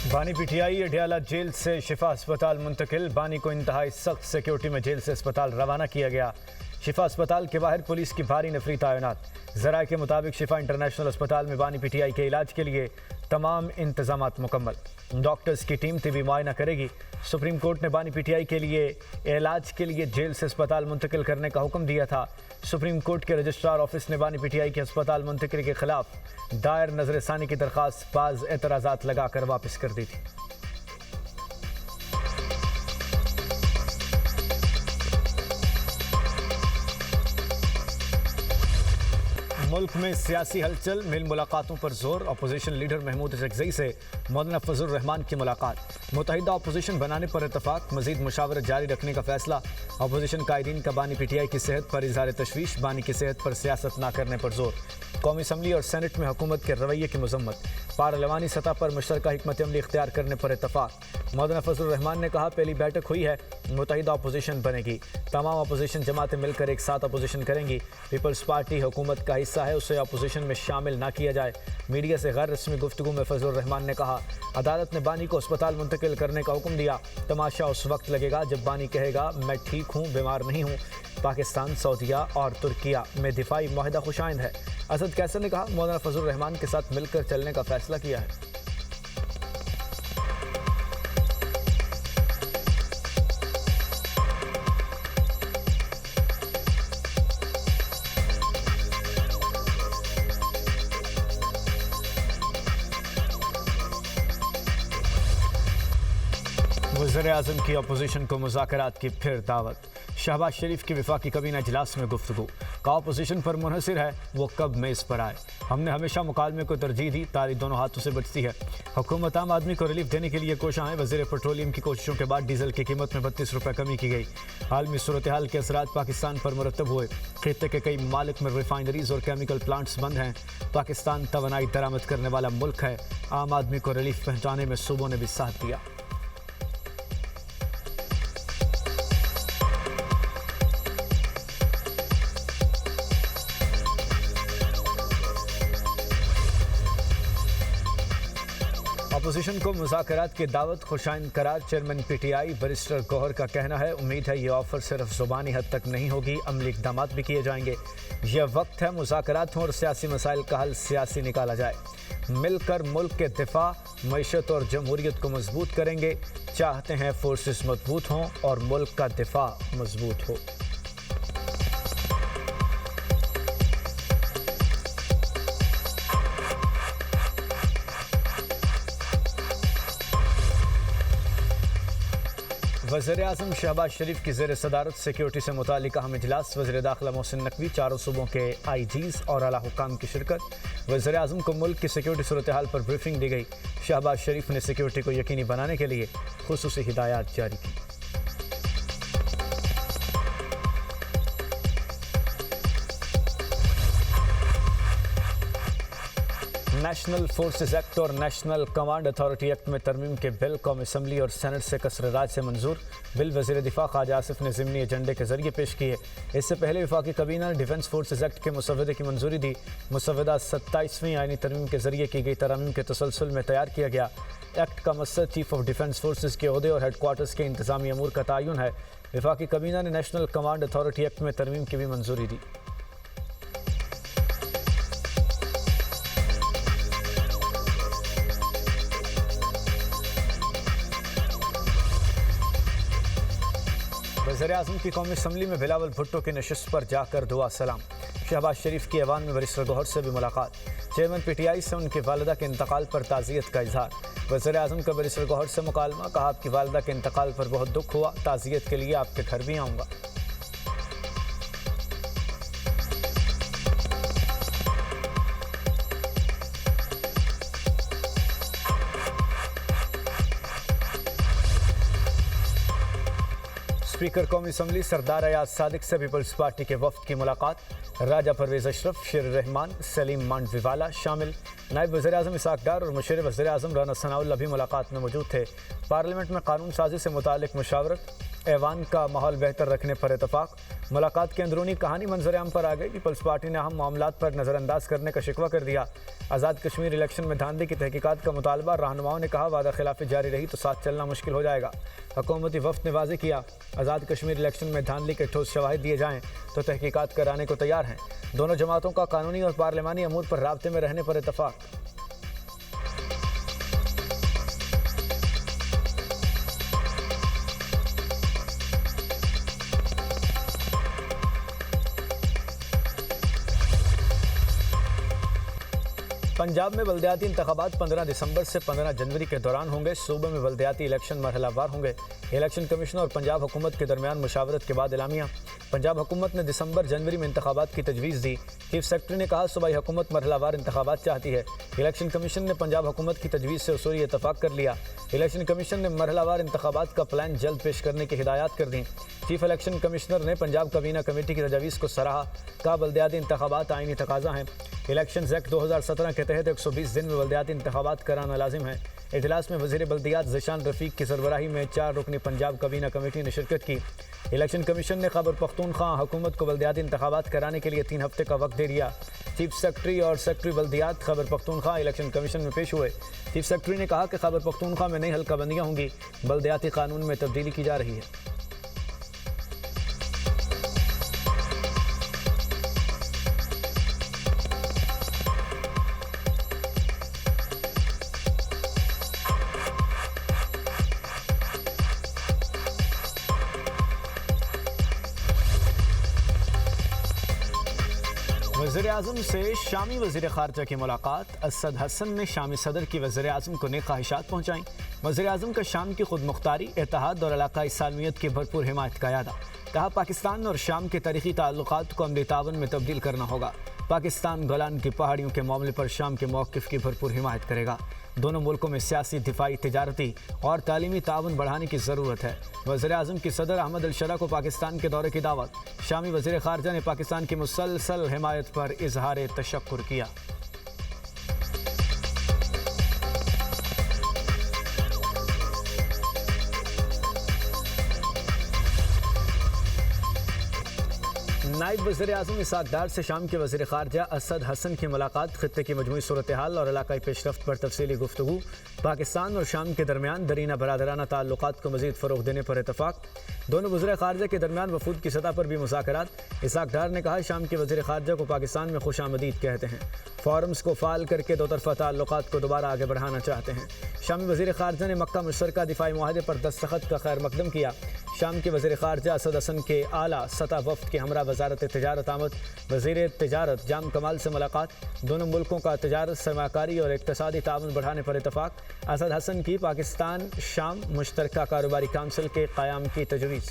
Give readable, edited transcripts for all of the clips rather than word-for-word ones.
बानी PTI Adiala jail से शिफा अस्पताल मुंतकिल। बानी को इंतहाई सख्त सिक्योरिटी में जेल से अस्पताल रवाना किया गया। शिफा अस्पताल के बाहर पुलिस की भारी नफरी तैनात। जराये के मुताबिक शिफा इंटरनेशनल अस्पताल में बानी पीटीआई के इलाज के लिए तमाम इंतजामात मुकम्मल। डॉक्टर्स की टीम तिबी मुआयना करेगी। सुप्रीम कोर्ट ने बानी पीटीआई के लिए इलाज के लिए जेल से अस्पताल मुंतकिल करने का हुक्म दिया था। सुप्रीम कोर्ट के रजिस्ट्रार ऑफिस ने बानी पीटीआई के अस्पताल मुंतकिल के खिलाफ दायर नजरसानी की दरख्वास्त बाज एतराज़ात लगाकर वापस कर दी थी। मुल्क में सियासी हलचल, मिल मुलाकातों पर जोर। अपोजिशन लीडर महमूद अकरज़ई से मौलाना फजल रहमान की मुलाकात। मुतहिदा अपोजिशन बनाने पर इतफाक, मजीद मुशावरत जारी रखने का फैसला। अपोजिशन कायदीन का बानी पीटीआई की सेहत पर इजहार तशवीश। बानी की सेहत पर सियासत न करने पर जोर। कौमी असम्बली और सेनेट में हुकूमत के रवैये की मजम्मत। पार्लिमानी सतह पर मुश्तरका हिकमत अमली इख्तियार करने पर इतफाक। मौलाना फजल रहमान ने कहा, पहली बैठक हुई है, मुतहिदा अपोजिशन बनेगी। तमाम अपोजिशन जमातें मिलकर एक साथ अपोजिशन करेंगी। पीपल्स पार्टी हुकूमत का हिस्सा है, उसे अपोजिशन में शामिल ना किया जाए। मीडिया से गैर रस्मी गुफ्तगू में फजल रहमान ने कहा, अदालत ने बानी को अस्पताल मुंतकिल करने का हुक्म दिया। तमाशा उस वक्त लगेगा जब बानी कहेगा, मैं ठीक हूँ, बीमार नहीं हूँ। पाकिस्तान, सऊदीया और तुर्किया में दिफाई मुआहदा खुशाइंद है। असद कैसर ने कहा, मौलाना फजल रहमान के साथ मिलकर चलने का फैसला किया है। वज़ीर-ए-आज़म की अपोजिशन को मुज़ाकरात की फिर दावत। शहबाज शरीफ की वफाकी काबीना इजलास में गुफ्तगू। का अपोजिशन पर मुनहसिर है, वो कब मेज़ पर आए। हमने हमेशा मुकालमे को तरजीह दी, ताली दोनों हाथों से बचती है। हुकूमत आम आदमी को रिलीफ देने के लिए कोशां है। वज़ीर पेट्रोलियम की कोशिशों के बाद डीजल की कीमत में 32 रुपये कमी की गई। आलमी सूरत हाल के असरात पाकिस्तान पर मुरतब हुए। खित्ते के कई मालिक में रिफाइनरीज और केमिकल प्लांट्स बंद हैं। पाकिस्तान तवानाई दरामद करने वाला मुल्क है। आम आदमी को रिलीफ पहुँचाने में सूबों ने भी साथ दिया। अपोजिशन को मुज़ाकरात की दावत, खुशाइंद करार। चेयरमैन पीटीआई बैरिस्टर गौहर का कहना है, उम्मीद है ये ऑफर सिर्फ ज़ुबानी हद तक नहीं होगी, अमली इक़दाम भी किए जाएंगे। यह वक्त है मुज़ाकरात हों और सियासी मसाइल का हल सियासी निकाला जाए। मिलकर मुल्क के दिफा, मईशत और जमहूरियत को मजबूत करेंगे। चाहते हैं फोर्सेस मजबूत हों और मुल्क का दिफा मजबूत हो। वज़ीर-ए-आज़म शहबाज शरीफ की ज़ेर सदारत सिक्योरिटी से मुतालिक अहम इजलास। वज़ीर दाखिला मोहसिन नकवी, चारों सूबों के IGs और आला हुक्काम की शिरकत। वज़ीर-ए-आज़म को मुल्क की सिक्योरिटी सूरत हाल पर ब्रीफिंग दी गई। शहबाज शरीफ ने सिक्योरिटी को यकीनी बनाने के लिए खुसूसी हिदायत जारी की। नेशनल फोर्सेस एक्ट और नेशनल कमांड अथॉरिटी एक्ट में तरमीम के बिल कौमी असम्बली और सेनेट से कसर राज से मंजूर। बिल वज़ीर दिफा ख्वाजा आसिफ ने ज़िमनी एजेंडे के जरिए पेश किए। इससे पहले वफाकी काबीना ने डिफेंस फोर्सेस एक्ट के मुसवदे की मंजूरी दी। मुसवदा 27वीं आईनी तरमीम के जरिए की गई तरमीम के तसलसल में तैयार किया गया। एक्ट का मकसद चीफ ऑफ डिफेंस फोर्सेस के ओहदे और हेडक्वार्टर्स के इंतजामी अमूर का तयन है। वफाकी काबीना ने नेशनल कमांड अथॉरिटी एक्ट में तरमीम की भी मंजूरी दी। वज़ीर-ए-आज़म की कौमी असम्बली में बिलावल भुट्टो की नशिस्त पर जाकर दुआ सलाम। शहबाज शरीफ की ऐवान में बैरिस्टर गौहर से भी मुलाकात। चेयरमैन पीटीआई से उनकी वालिदा के इंतकाल पर ताज़ियत का इजहार। वज़ीर-ए-आज़म का बैरिस्टर गौहर से मुकालमा, कहा, आपकी वालिदा के इंतकाल पर बहुत दुख हुआ, ताज़ियत के लिए आपके घर भी आऊँगा। स्पीकर कौमी असम्बली सरदार अयाज सादिक से पीपल्स पार्टी के वफ्द की मुलाकात। राजा परवेज अशरफ, शेर रहमान, सलीम मांडवीवाला शामिल। नायब वज़ीर-ए-आज़म इसाक डार और मुशर्रिफ वज़ीर-ए-आज़म राना सनाउल्लाह भी मुलाकात में मौजूद थे। पार्लियामेंट में कानून साजी से मुतालिक मुशावरत, ऐवान का माहौल बेहतर रखने पर इतफाक। मुलाकात की अंदरूनी कहानी मंजर-ए-आम पर आ गई। पीपल्स पार्टी ने अहम मामलात पर नज़रअंदाज करने का शिकवा कर दिया। आज़ाद कश्मीर इलेक्शन में धांधली की तहकीकात का मुतालबा। रहनुमाओं ने कहा वादा खिलाफी जारी रही तो साथ चलना मुश्किल हो जाएगा। हुकूमती वफ़द ने वाज़ेह किया आज़ाद कश्मीर इलेक्शन में धांधली के ठोस शवाहिद दिए जाएँ तो तहकीकात कराने को तैयार हैं। दोनों जमातों का कानूनी और पार्लिमानी अमूर पर राब्ते में रहने पर इतफाक। पंजाब में बल्दियाती इंतखाबात 15 दिसंबर से 15 जनवरी के दौरान होंगे। सूबे में बल्दियाती इलेक्शन मरहलावार होंगे। इलेक्शन कमीशन और पंजाब हुकूमत के दरमियान मुशावरत के बाद एलामिया। पंजाब हुकूमत ने दिसंबर जनवरी में इंतखाबात की तजवीज़ दी। चीफ सेक्रेटरी ने कहा सूबाई हुकूमत मरहलावार इंतखाबात चाहती है। इलेक्शन कमीशन ने पंजाब हुकूमत की तजवीज़ से उसूली इतफाक़ कर लिया। इलेक्शन कमीशन ने मरहलावार इंतखाबात का प्लान जल्द पेश करने की हिदायत कर दी। चीफ इलेक्शन कमिश्नर ने पंजाब काबीना कमेटी की तजवीज़ को सराहा। कहा बल्दियाती इंतखाबात आईनी तकाजा हैं। इलेक्शन एक्ट 2017 के तहत 120 दिन में बल्दियाती इंतखाबात कराना लाजिम है। इजलास में वज़ीर बल्दियात ज़ीशान रफ़ीक की सरबराही में 4 रुकनी पंजाब काबीना कमेटी ने शिरकत की। इलेक्शन कमीशन ने खैबर पख्तूनख्वा हुकूमत को बल्दियाती इंतखाबात कराने के लिए 3 हफ्ते का वक्त दे दिया। चीफ सेक्रेटरी और सेक्रेटरी बल्दियात खैबर पख्तूनख्वा इलेक्शन कमीशन में पेश हुए। चीफ सेक्रेटरी ने कहा कि खैबर पख्तूनख्वा में नई हल्काबंदियाँ होंगी। बल्दियाती कानून में तब्दीली की जा रही है। वज़ीर-ए-आज़म से शामी वज़ीर ख़ारजा की मुलाकात। असद हसन ने शामी सदर की वज़ीर-ए-आज़म को नेक ख्वाहिशात पहुँचाई। वज़ीर-ए-आज़म का शाम की खुद मुख्तारी, इत्तेहाद और इलाक़ाई सालमियत की भरपूर हिमायत का यादा। कहा पाकिस्तान और शाम के तारीख़ी ताल्लुक़ात को अमली तावन में तब्दील करना होगा। पाकिस्तान गोलान की पहाड़ियों के मामले पर शाम के मौक़िफ़ की भरपूर हिमायत करेगा। दोनों मुल्कों में सियासी, दिफाई, तिजारती और तालीमी ताउन बढ़ाने की ज़रूरत है। वज़ीर-ए-आज़म की सदर अहमद अल-शरा को पाकिस्तान के दौरे की दावत। शामी वज़ीर ख़ारजा ने पाकिस्तान की मुसलसल हिमायत पर इजहार तशक्कुर किया। नायब वज़ीर-ए-आज़म इसाक डार से शाम के वज़ीर ख़ारजा असद हसन की मुलाकात। ख़ित्ते की मजमूई सूरत हाल और इलाक़ाई पेशरफ्त पर तफसीली गुफ्तगू। पाकिस्तान और शाम के दरमियान दरीना बरादराना ताल्लुक़ात को मज़ीद फ़रोग़ देने पर इतफ़ाक़। दोनों वज़ीर ख़ारजा के दरमियान वफूद की सतह पर भी मुज़ाकरात। इसाक डार ने कहा शाम के वज़ीर ख़ारजा को पाकिस्तान में खुशामदीद कहते हैं। फ़ोरम्स को फ़ाल करके दो तरफ़ा ताल्लुक़ात को दोबारा आगे बढ़ाना चाहते हैं। शामी वज़ीर ख़ारजा ने मक्का मुश्तरका दिफ़ाई मुआहदे पर दस्तखत का खैर मकदम किया। शाम के वज़ीर ख़ारजा असद हसन के आला सतह वफ़द के हमरा वज़ारत तिजारत आमद। वज़ीर तिजारत जाम कमाल से मुलाकात। दोनों मुल्कों का तिजारत, सरमाकारी और इक़्तिसादी ताउन बढ़ाने पर इतफ़ाक़। असद हसन की पाकिस्तान शाम मुश्तरका कारोबारी काउंसिल के क़याम की तजवीज़।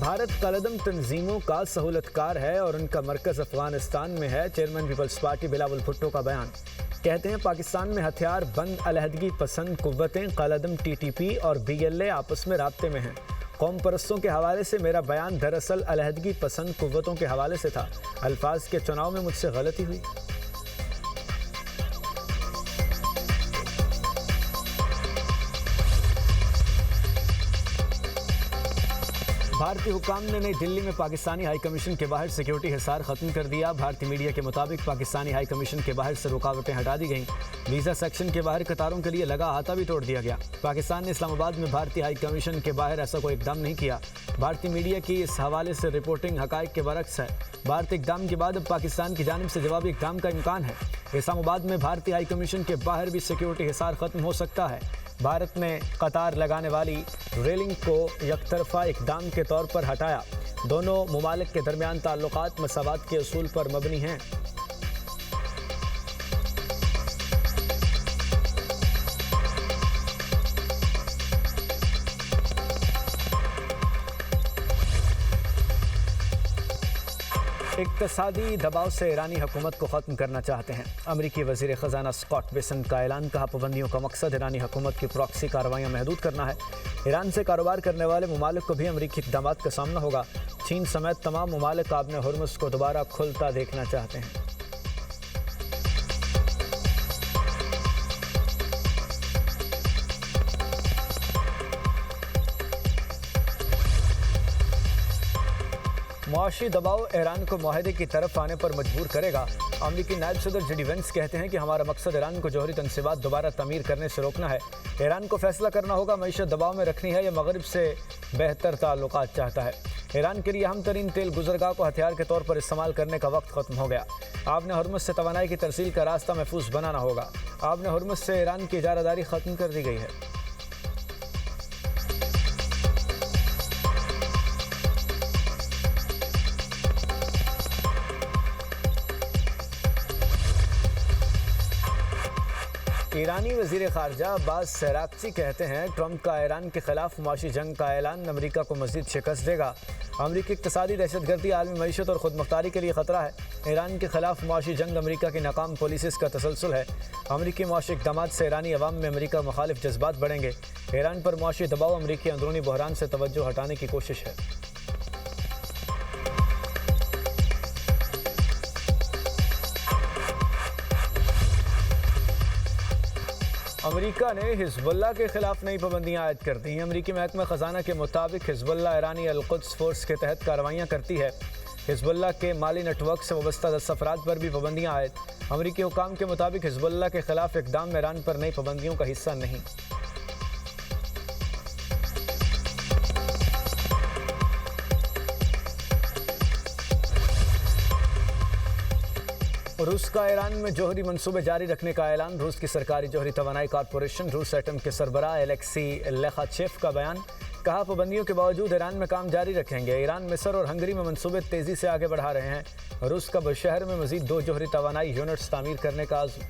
भारत कलदम तंजीमों का सहूलतकार है और उनका मरकज़ अफ़गानिस्तान में है। चेयरमैन पीपल्स पार्टी बिलावल भुट्टो का बयान। कहते हैं पाकिस्तान में हथियार बंद अलहदगी पसंद कुव्वतें कलदम TTP और BLA आपस में राब्ते में हैं। कौम परस्तों के हवाले से मेरा बयान दरअसल अलहदगी पसंद कुव्वतों के हवाले से था। अल्फाज के चुनाव में मुझसे गलती हुई। भारतीय हुकाम ने नई दिल्ली में पाकिस्तानी हाई कमीशन के बाहर सिक्योरिटी हिसार खत्म कर दिया। भारतीय मीडिया के मुताबिक पाकिस्तानी हाई कमीशन के बाहर से रुकावटें हटा दी गईं। वीज़ा सेक्शन के बाहर कतारों के लिए लगा अहाता भी तोड़ दिया गया। पाकिस्तान ने इस्लामाबाद में भारतीय हाई कमीशन के बाहर ऐसा कोई इकदाम नहीं किया। भारतीय मीडिया की इस हवाले से रिपोर्टिंग हकायक के बरक्स है। भारतीय इकदाम के बाद अब पाकिस्तान की जानिब से जवाबी इकदाम का इम्कान है। इस्लामाबाद में भारतीय हाई कमीशन के बाहर भी सिक्योरिटी हिसार खत्म हो सकता है। भारत ने कतार लगाने वाली रेलिंग को यकतरफा इकदाम के तौर पर हटाया। दोनों मुमालिक के दरमियान ताल्लुकात मसावात के उसूल पर मबनी हैं। इक्तसादी दबाव से ईरानी हुकूमत को ख़त्म करना चाहते हैं। अमरीकी वज़ीर ख़जाना स्कॉट बेसेंट का ऐलान। कहा, पाबंदियों का मकसद ईरानी हुकूमत की प्रॉक्सी कार्रवाइयाँ महदूद करना है। ईरान से कारोबार करने वाले ममालिक को भी अमरीकी इक़दामात का सामना होगा। चीन समेत तमाम ममालिक आबने हुर्मुज़ को दोबारा खुलता देखना चाहते हैं। मुआशी दबाव ईरान को मुआहदे की तरफ आने पर मजबूर करेगा। अमरीकी नायब सदर जेडी वेंस कहते हैं कि हमारा मकसद ईरान को जौहरी तनसीबात दोबारा तमीर करने से रोकना है। ईरान को फैसला करना होगा मईशत दबाव में रखनी है या मगरिब से बेहतर ताल्लुकात चाहता है। ईरान के लिए अहम तरीन तेल गुजरगाह को हथियार के तौर पर इस्तेमाल करने का वक्त खत्म हो गया। आबने हुर्मुज़ से तवानाई की तरसील का रास्ता महफूज बनाना होगा। आबने हुर्मुज़ से ईरान की इजारादारी खत्म कर दी गई है। ईरानी वज़ीर ख़ारजा अब्बास सराक्ची कहते हैं, ट्रंप का ईरान के खिलाफ मुआशी जंग का ऐलान अमरीका को मज़ीद शिकस्त देगा। अमरीकी इक़्तिसादी दहशतगर्दी आलमी मईशत और ख़ुद मुख्तारी के लिए ख़तरा है। ईरान के खिलाफ मुआशी जंग अमरीका की नाकाम पॉलिसीज़ का तसलसल है। अमरीकी मुआशी इक़दामात से ईरानी अवाम में अमरीका मुखालिफ जज्बात बढ़ेंगे। ईरान पर मुआशी दबाव अमरीकी अंदरूनी बहरान से तवज्जो हटाने की कोशिश है। अमेरिका ने हिजबुल्लाह के खिलाफ नई पाबंदियां आयद कर दी। अमरीकी महकमा ख़जाना के मुताबिक हिजबुल्लाह ईरानी अल-कुद्स फोर्स के तहत कार्रवाइयाँ करती है। हिजबुल्लाह के माली नेटवर्क से वाबस्ता 10 अफराद पर भी पाबंदियाँ आयद। अमरीकी हुकाम के मुताबिक हिजबुल्लाह के खिलाफ इक़दाम ईरान पर नई पाबंदियों का हिस्सा नहीं। रूस का ईरान में जौहरी मंसूबे जारी रखने का ऐलान। रूस की सरकारी जौहरी तवानाई कॉरपोरेशन रूस एटम के सरबराह एलेक्सी लेखाचेफ का बयान। कहा, पाबंदियों के बावजूद ईरान में काम जारी रखेंगे। ईरान, मिस्र और हंगरी में मंसूबे तेज़ी से आगे बढ़ा रहे हैं। रूस का बुशहर में मज़ीद 2 जौहरी तवानाई यूनिट्स तामीर करने का आज़म।